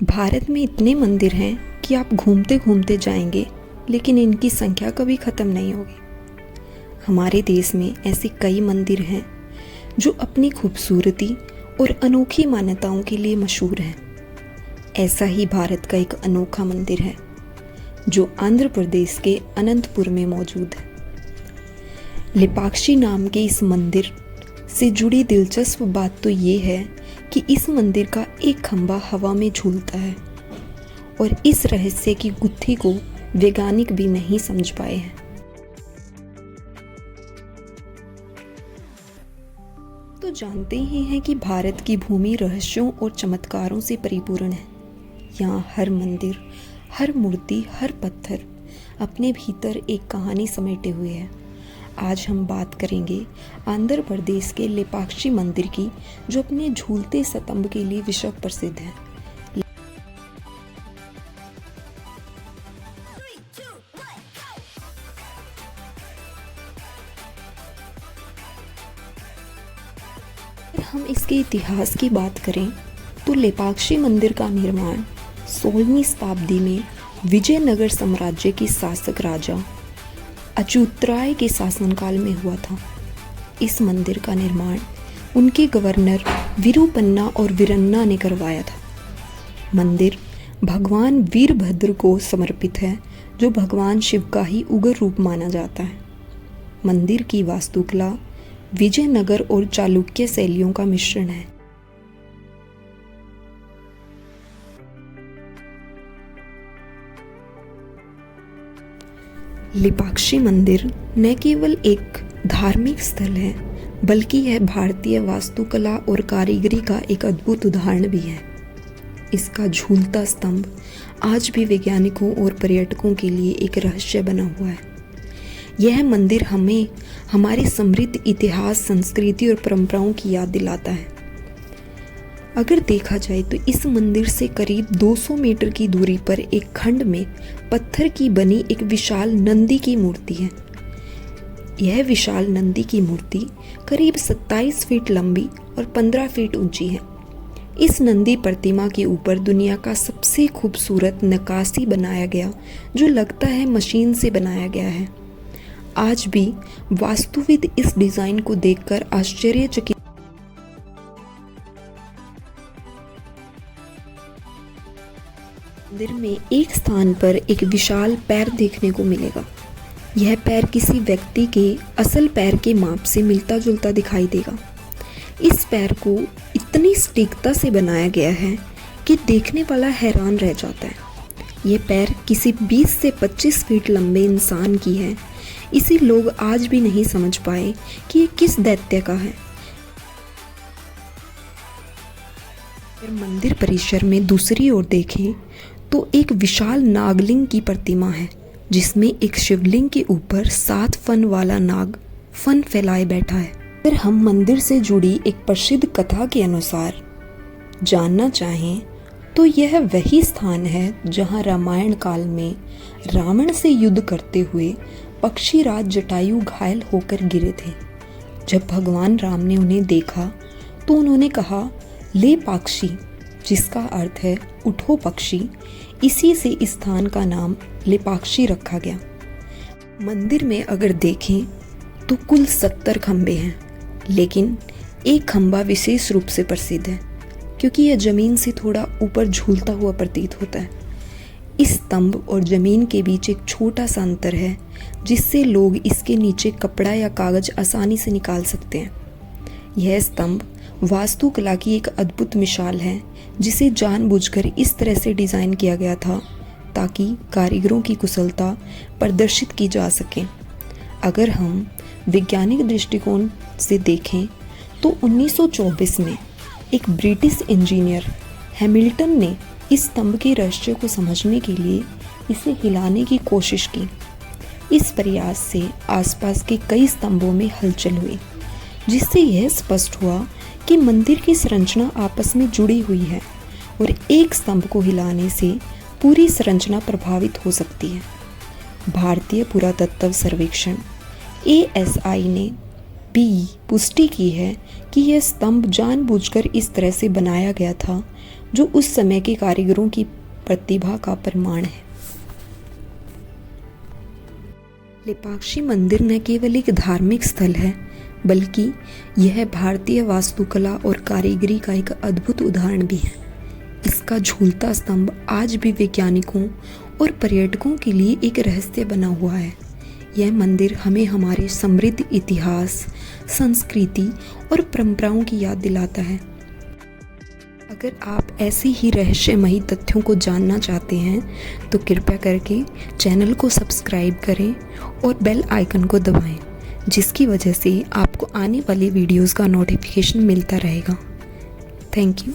भारत में इतने मंदिर हैं कि आप घूमते घूमते जाएंगे, लेकिन इनकी संख्या कभी ख़त्म नहीं होगी। हमारे देश में ऐसे कई मंदिर हैं जो अपनी खूबसूरती और अनोखी मान्यताओं के लिए मशहूर हैं। ऐसा ही भारत का एक अनोखा मंदिर है जो आंध्र प्रदेश के अनंतपुर में मौजूद है। लेपाक्षी नाम के इस मंदिर से जुड़ी दिलचस्प बात तो ये है कि इस मंदिर का एक खंभा हवा में झूलता है और इस रहस्य की गुत्थी को वैज्ञानिक भी नहीं समझ पाए हैं। तो जानते ही हैं कि भारत की भूमि रहस्यों और चमत्कारों से परिपूर्ण है। यहाँ हर मंदिर, हर मूर्ति, हर पत्थर अपने भीतर एक कहानी समेटे हुए है। आज हम बात करेंगे आंध्र प्रदेश के लेपाक्षी मंदिर की, जो अपने झूलते स्तंभ के लिए विश्व प्रसिद्ध है। अगर हम इसके इतिहास की बात करें तो लेपाक्षी मंदिर का निर्माण 16वीं शताब्दी में विजयनगर साम्राज्य के शासक राजा अच्युतराय के शासनकाल में हुआ था। इस मंदिर का निर्माण उनके गवर्नर विरुपन्ना और वीरन्ना ने करवाया था। मंदिर भगवान वीरभद्र को समर्पित है, जो भगवान शिव का ही उग्र रूप माना जाता है। मंदिर की वास्तुकला विजयनगर और चालुक्य शैलियों का मिश्रण है। लेपाक्षी मंदिर न केवल एक धार्मिक स्थल है, बल्कि यह भारतीय वास्तुकला और कारीगरी का एक अद्भुत उदाहरण भी है। इसका झूलता स्तंभ आज भी वैज्ञानिकों और पर्यटकों के लिए एक रहस्य बना हुआ है। यह मंदिर हमें हमारे समृद्ध इतिहास, संस्कृति और परंपराओं की याद दिलाता है। अगर देखा जाए तो इस मंदिर से करीब 200 मीटर की दूरी पर एक खंड में पत्थर की बनी एक विशाल नंदी की मूर्ति है। यह विशाल नंदी की मूर्ति करीब 27 फीट लंबी और 15 फीट ऊंची है। इस नंदी प्रतिमा के ऊपर दुनिया का सबसे खूबसूरत नक्काशी बनाया गया, जो लगता है मशीन से बनाया गया है। आज भी वास्तुविद इस डिजाइन को देखकर आश्चर्यचकित। मंदिर में एक स्थान पर एक विशाल पैर देखने को मिलेगा। यह पैर किसी व्यक्ति के असल पैर के माप से मिलता जुलता दिखाई देगा। इस पैर को इतनी सटीकता से बनाया गया है कि देखने वाला हैरान रह जाता है। यह पैर किसी 20 से 25 फीट लंबे इंसान की है। इसे लोग आज भी नहीं समझ पाए कि यह किस दैत्य का है। अगर मंदिर परिसर में दूसरी ओर देखें तो एक विशाल नागलिंग की प्रतिमा है, जिसमें एक शिवलिंग के ऊपर 7 फन वाला नाग फन फैलाए बैठा है। अगर हम मंदिर से जुड़ी एक प्रसिद्ध कथा के अनुसार जानना चाहें तो यह वही स्थान है जहां रामायण काल में रावण से युद्ध करते हुए पक्षीराज जटायु घायल होकर गिरे थे। जब भगवान राम ने उन्हें देखा तो उन्होंने कहा, ले पाक्षी, जिसका अर्थ है उठो पक्षी। इसी से इस स्थान का नाम लेपाक्षी रखा गया। मंदिर में अगर देखें तो कुल 70 खंबे हैं, लेकिन एक खंबा विशेष रूप से प्रसिद्ध है क्योंकि यह जमीन से थोड़ा ऊपर झूलता हुआ प्रतीत होता है। इस स्तंभ और जमीन के बीच एक छोटा सा अंतर है, जिससे लोग इसके नीचे कपड़ा या कागज आसानी से निकाल सकते हैं। यह स्तंभ वास्तुकला की एक अद्भुत मिसाल है, जिसे जानबूझकर इस तरह से डिज़ाइन किया गया था ताकि कारीगरों की कुशलता प्रदर्शित की जा सके। अगर हम वैज्ञानिक दृष्टिकोण से देखें तो 1924 में एक ब्रिटिश इंजीनियर हैमिल्टन ने इस स्तंभ के रहस्य को समझने के लिए इसे हिलाने की कोशिश की। इस प्रयास से आसपास के कई स्तंभों में हलचल हुई, जिससे यह स्पष्ट हुआ कि मंदिर की संरचना आपस में जुड़ी हुई है और एक स्तंभ को हिलाने से पूरी संरचना प्रभावित हो सकती है। भारतीय पुरातत्व सर्वेक्षण ASI ने भी पुष्टि की है कि यह स्तंभ जानबूझकर इस तरह से बनाया गया था जो उस समय के कारीगरों की प्रतिभा का प्रमाण है। लेपाक्षी मंदिर न केवल एक धार्मिक स्थल है, बल्कि यह भारतीय वास्तुकला और कारीगरी का एक अद्भुत उदाहरण भी है। इसका झूलता स्तंभ आज भी वैज्ञानिकों और पर्यटकों के लिए एक रहस्य बना हुआ है। यह मंदिर हमें हमारे समृद्ध इतिहास, संस्कृति और परंपराओं की याद दिलाता है। अगर आप ऐसे ही रहस्यमयी तथ्यों को जानना चाहते हैं तो कृपया करके चैनल को सब्सक्राइब करें और बेल आइकन को दबाएं, जिसकी वजह से आपको आने वाली वीडियोस का नोटिफिकेशन मिलता रहेगा। Thank you.